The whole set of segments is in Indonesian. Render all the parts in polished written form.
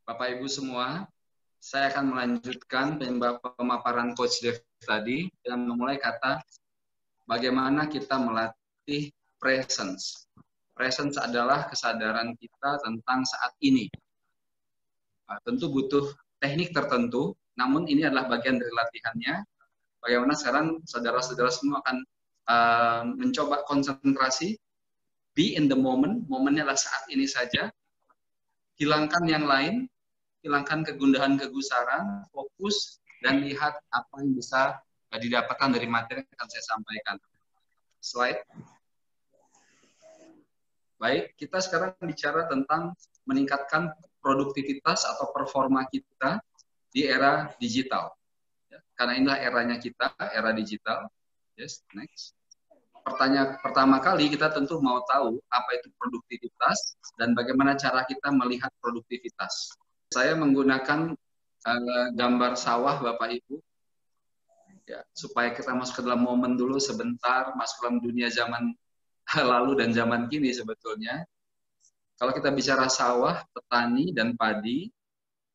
Bapak Ibu semua, saya akan melanjutkan pemaparan Coach Dev tadi dengan memulai kata bagaimana kita melatih presence. Presence adalah kesadaran kita tentang saat ini. Tentu butuh teknik tertentu, namun ini adalah bagian dari latihannya. Bagaimana sekarang saudara-saudara semua akan mencoba konsentrasi, be in the moment, momennya adalah saat ini saja, hilangkan yang lain, hilangkan kegundahan, kegusaran, fokus, dan lihat apa yang bisa didapatkan dari materi yang akan saya sampaikan. Slide. Baik, kita sekarang bicara tentang meningkatkan produktivitas atau performa kita di era digital. Karena inilah eranya kita, era digital. Yes, next. Pertama kali kita tentu mau tahu apa itu produktivitas dan bagaimana cara kita melihat produktivitas. Saya menggunakan gambar sawah Bapak Ibu, ya, supaya kita masuk ke dalam momen dulu sebentar, masuk ke dalam dunia zaman lalu dan zaman kini sebetulnya. Kalau kita bicara sawah, petani, dan padi,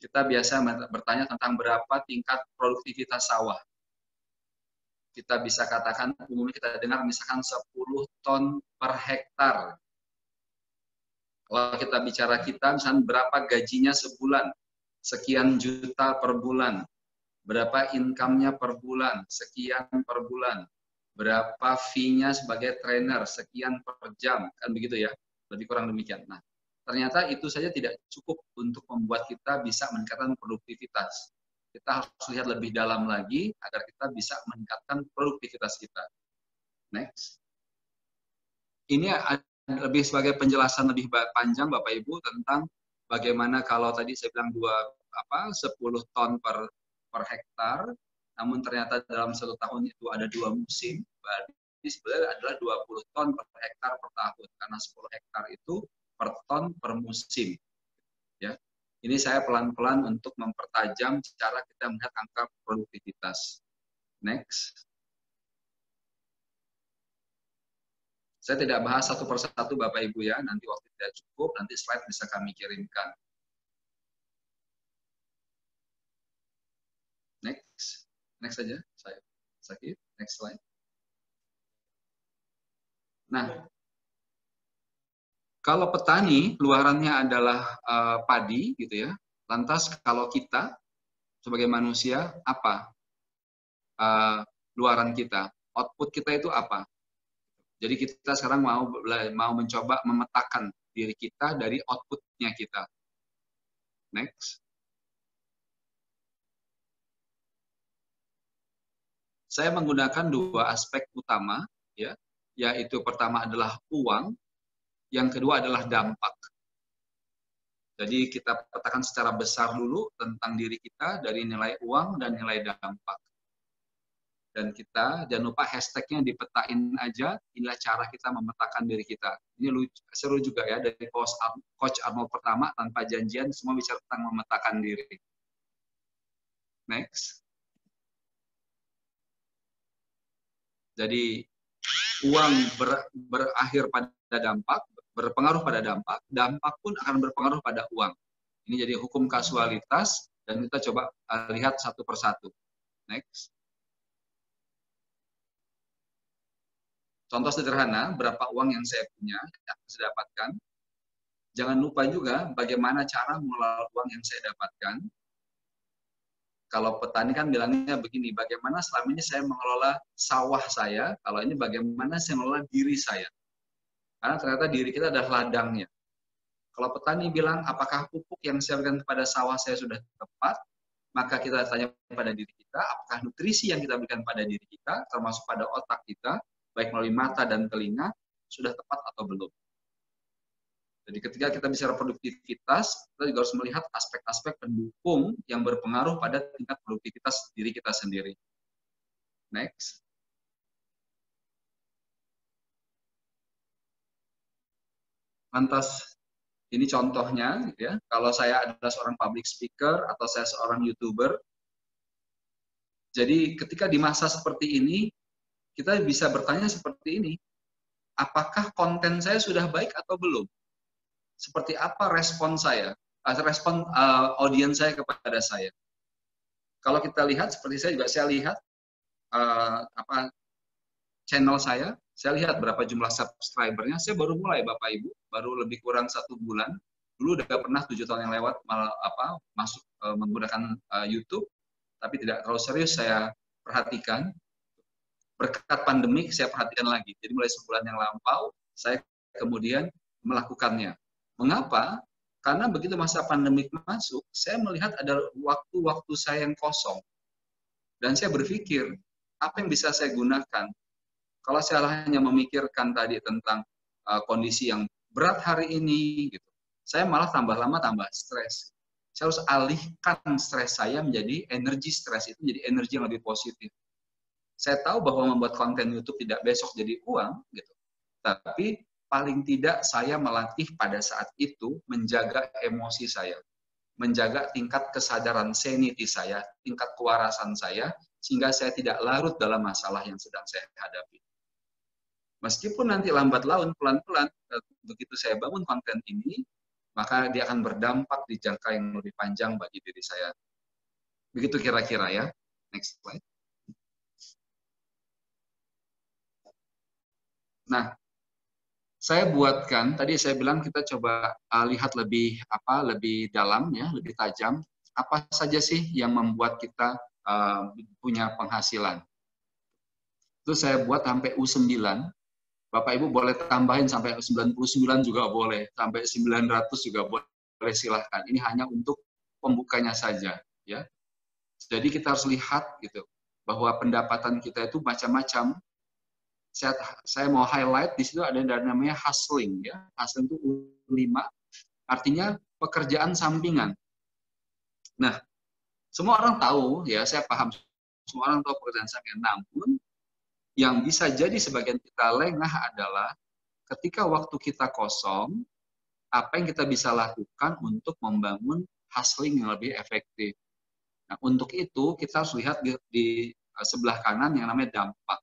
kita biasa bertanya tentang berapa tingkat produktivitas sawah. Kita bisa katakan, umumnya kita dengar misalkan 10 ton per hektar. Kalau kita bicara misalkan berapa gajinya sebulan, sekian juta per bulan, berapa income-nya per bulan, sekian per bulan, berapa fee-nya sebagai trainer, sekian per jam, kan begitu ya, lebih kurang demikian. Nah, ternyata itu saja tidak cukup untuk membuat kita bisa meningkatkan produktivitas. Kita harus lihat lebih dalam lagi agar kita bisa meningkatkan produktivitas kita. Next. Ini lebih sebagai penjelasan lebih panjang Bapak Ibu tentang bagaimana kalau tadi saya bilang 10 ton per hektar, namun ternyata dalam satu tahun itu ada 2 musim, berarti sebenarnya adalah 20 ton per hektar per tahun, karena 10 hektar itu per ton per musim. Ya. Ini saya pelan-pelan untuk mempertajam cara kita melihat angka produktivitas. Next. Saya tidak bahas satu persatu Bapak Ibu ya, nanti waktu tidak cukup, nanti slide bisa kami kirimkan. Next. Next saja, saya sakit. Next slide. Nah, kalau petani, luarannya adalah padi, gitu ya. Lantas kalau kita, sebagai manusia, apa luaran kita? Output kita itu apa? Jadi kita sekarang mau mencoba memetakan diri kita dari outputnya kita. Next. Saya menggunakan 2 aspek utama, ya, yaitu pertama adalah uang, yang kedua adalah dampak. Jadi kita petakan secara besar dulu tentang diri kita dari nilai uang dan nilai dampak. Dan kita jangan lupa hashtagnya dipetain aja, inilah cara kita memetakan diri kita. Ini seru juga ya, dari Coach Arnold pertama, tanpa janjian, semua bicara tentang memetakan diri. Next. Jadi uang berakhir pada dampak, berpengaruh pada dampak, dampak pun akan berpengaruh pada uang. Ini jadi hukum kasualitas, dan kita coba lihat satu persatu. Next. Contoh sederhana, berapa uang yang saya punya, yang saya dapatkan. Jangan lupa juga bagaimana cara mengelola uang yang saya dapatkan. Kalau petani kan bilangnya begini, bagaimana selama ini saya mengelola sawah saya, kalau ini bagaimana saya mengelola diri saya. Karena ternyata diri kita adalah ladangnya. Kalau petani bilang, apakah pupuk yang saya berikan kepada sawah saya sudah tepat, maka kita tanya pada diri kita, apakah nutrisi yang kita berikan pada diri kita, termasuk pada otak kita, baik melalui mata dan telinga, sudah tepat atau belum. Jadi ketika kita bicara produktivitas, kita juga harus melihat aspek-aspek pendukung yang berpengaruh pada tingkat produktivitas diri kita sendiri. Next. Lantas, ini contohnya, ya. Kalau saya adalah seorang public speaker atau saya seorang YouTuber, jadi ketika di masa seperti ini, kita bisa bertanya seperti ini, apakah konten saya sudah baik atau belum? Seperti apa respon saya? respon audiens saya kepada saya. Kalau kita lihat, seperti saya lihat channel saya lihat berapa jumlah subscribernya. Saya baru mulai, Bapak Ibu, baru lebih kurang 1 bulan. Dulu udah pernah 7 tahun yang lewat masuk menggunakan YouTube, tapi tidak terlalu serius saya perhatikan. Berkat pandemik saya perhatikan lagi. Jadi mulai sebulan yang lampau, saya kemudian melakukannya. Mengapa? Karena begitu masa pandemik masuk, saya melihat ada waktu-waktu saya yang kosong. Dan saya berpikir, apa yang bisa saya gunakan? Kalau saya hanya memikirkan tadi tentang kondisi yang berat hari ini, gitu, saya malah tambah lama tambah stres. Saya harus alihkan stres saya menjadi energi stres itu menjadi energi yang lebih positif. Saya tahu bahwa membuat konten YouTube tidak besok jadi uang, gitu. Tapi paling tidak saya melatih pada saat itu menjaga emosi saya, menjaga tingkat kesadaran sanity saya, tingkat kewarasan saya, sehingga saya tidak larut dalam masalah yang sedang saya hadapi. Meskipun nanti lambat laun, pelan-pelan, begitu saya bangun konten ini, maka dia akan berdampak di jangka yang lebih panjang bagi diri saya. Begitu kira-kira ya. Next slide. Nah, saya buatkan, tadi saya bilang kita coba lihat lebih dalam ya, lebih tajam. Apa saja sih yang membuat kita punya penghasilan? Itu saya buat sampai U9. Bapak Ibu boleh tambahin sampai 99 juga boleh, sampai 900 juga boleh, silahkan. Ini hanya untuk pembukanya saja, ya. Jadi kita harus lihat gitu bahwa pendapatan kita itu macam-macam. Saya mau highlight di situ ada namanya hustling, ya. Hustling itu U5, artinya pekerjaan sampingan. Nah, semua orang tahu, ya, saya paham. Semua orang tahu pekerjaan sampingan. Namun, yang bisa jadi sebagian kita lengah adalah ketika waktu kita kosong, apa yang kita bisa lakukan untuk membangun hustling yang lebih efektif. Nah, untuk itu kita harus lihat di sebelah kanan yang namanya dampak.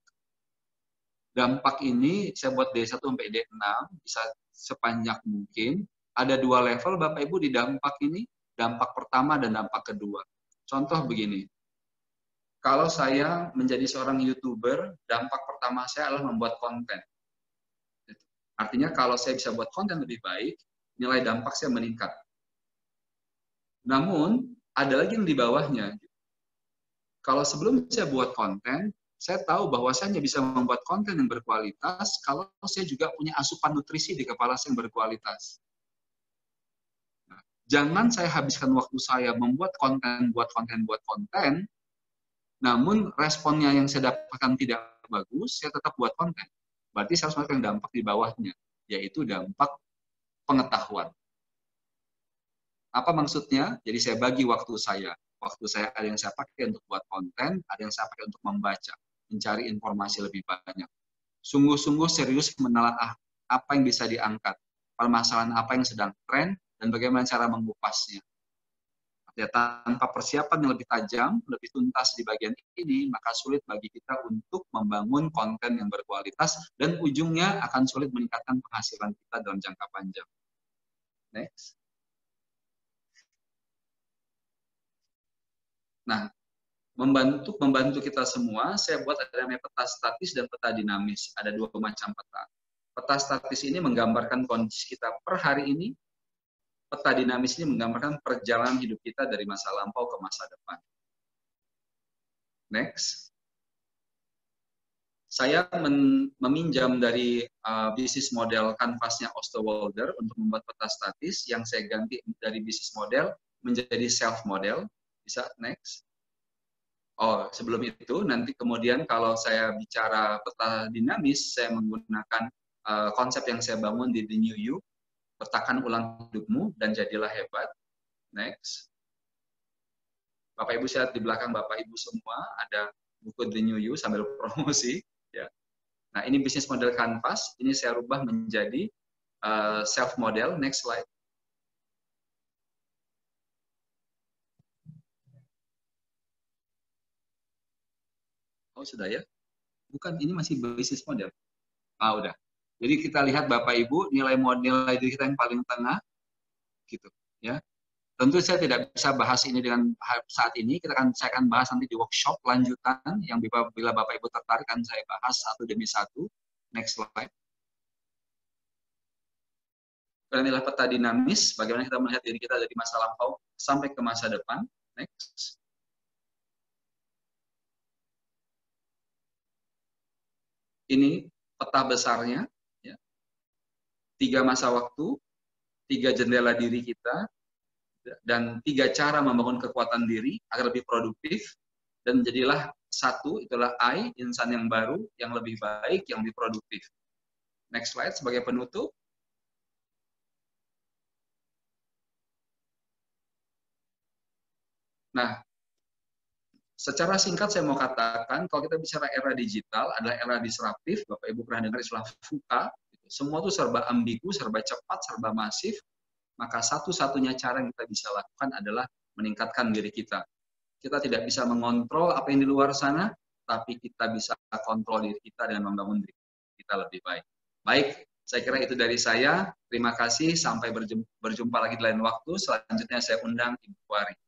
Dampak ini saya buat D1 sampai D6, bisa sepanjang mungkin. Ada 2 level Bapak Ibu di dampak ini, dampak pertama dan dampak kedua. Contoh begini, kalau saya menjadi seorang YouTuber, dampak pertama saya adalah membuat konten. Artinya kalau saya bisa buat konten lebih baik, nilai dampak saya meningkat. Namun, ada lagi yang di bawahnya. Kalau sebelum saya buat konten, saya tahu bahwa saya hanya bisa membuat konten yang berkualitas kalau saya juga punya asupan nutrisi di kepala saya yang berkualitas. Nah, jangan saya habiskan waktu saya membuat konten, namun responnya yang saya dapatkan tidak bagus, saya tetap buat konten. Berarti saya harus melakukan dampak di bawahnya, yaitu dampak pengetahuan. Apa maksudnya? Jadi saya bagi waktu saya. Waktu saya ada yang saya pakai untuk buat konten, ada yang saya pakai untuk membaca, mencari informasi lebih banyak. Sungguh-sungguh serius menelaah apa yang bisa diangkat, permasalahan apa yang sedang tren, dan bagaimana cara mengupasnya. Ya, tanpa persiapan yang lebih tajam, lebih tuntas di bagian ini, maka sulit bagi kita untuk membangun konten yang berkualitas, dan ujungnya akan sulit meningkatkan penghasilan kita dalam jangka panjang. Next. Nah, membantu kita semua, saya buat ada namanya peta statis dan peta dinamis. Ada 2 macam peta. Peta statis ini menggambarkan kondisi kita per hari ini. Peta dinamis ini menggambarkan perjalanan hidup kita dari masa lampau ke masa depan. Next. Saya meminjam dari bisnis model kanvasnya Osterwalder untuk membuat peta statis yang saya ganti dari bisnis model menjadi self model. Bisa next. Oh, sebelum itu nanti kemudian kalau saya bicara peta dinamis, saya menggunakan konsep yang saya bangun di The New You. Petakan ulang hidupmu dan jadilah hebat. Next. Bapak Ibu lihat di belakang Bapak Ibu semua ada buku The New You sambil promosi. Ya. Nah, ini bisnis model kanvas. Ini saya rubah menjadi self model. Next slide. Oh, sudah ya? Bukan, ini masih bisnis model. Ah, udah. Jadi kita lihat Bapak Ibu, nilai diri kita yang paling tengah, gitu, ya. Tentu saya tidak bisa bahas ini dengan saat ini. Saya akan bahas nanti di workshop lanjutan yang bila Bapak Ibu tertarik akan saya bahas satu demi satu. Next slide. Inilah peta dinamis, bagaimana kita melihat diri kita dari masa lampau sampai ke masa depan. Next. Ini peta besarnya, ya. 3 masa waktu, 3 jendela diri kita, dan 3 cara membangun kekuatan diri agar lebih produktif, dan jadilah satu, itulah I, insan yang baru, yang lebih baik, yang lebih produktif. Next slide sebagai penutup. Nah, secara singkat saya mau katakan, kalau kita bicara era digital adalah era disruptif. Bapak Ibu pernah dengar istilah VUCA. Semua itu serba ambigu, serba cepat, serba masif. Maka satu-satunya cara yang kita bisa lakukan adalah meningkatkan diri kita. Kita tidak bisa mengontrol apa yang di luar sana, tapi kita bisa kontrol diri kita dengan membangun diri kita lebih baik. Baik, saya kira itu dari saya. Terima kasih, sampai berjumpa lagi di lain waktu. Selanjutnya saya undang Ibu Wari.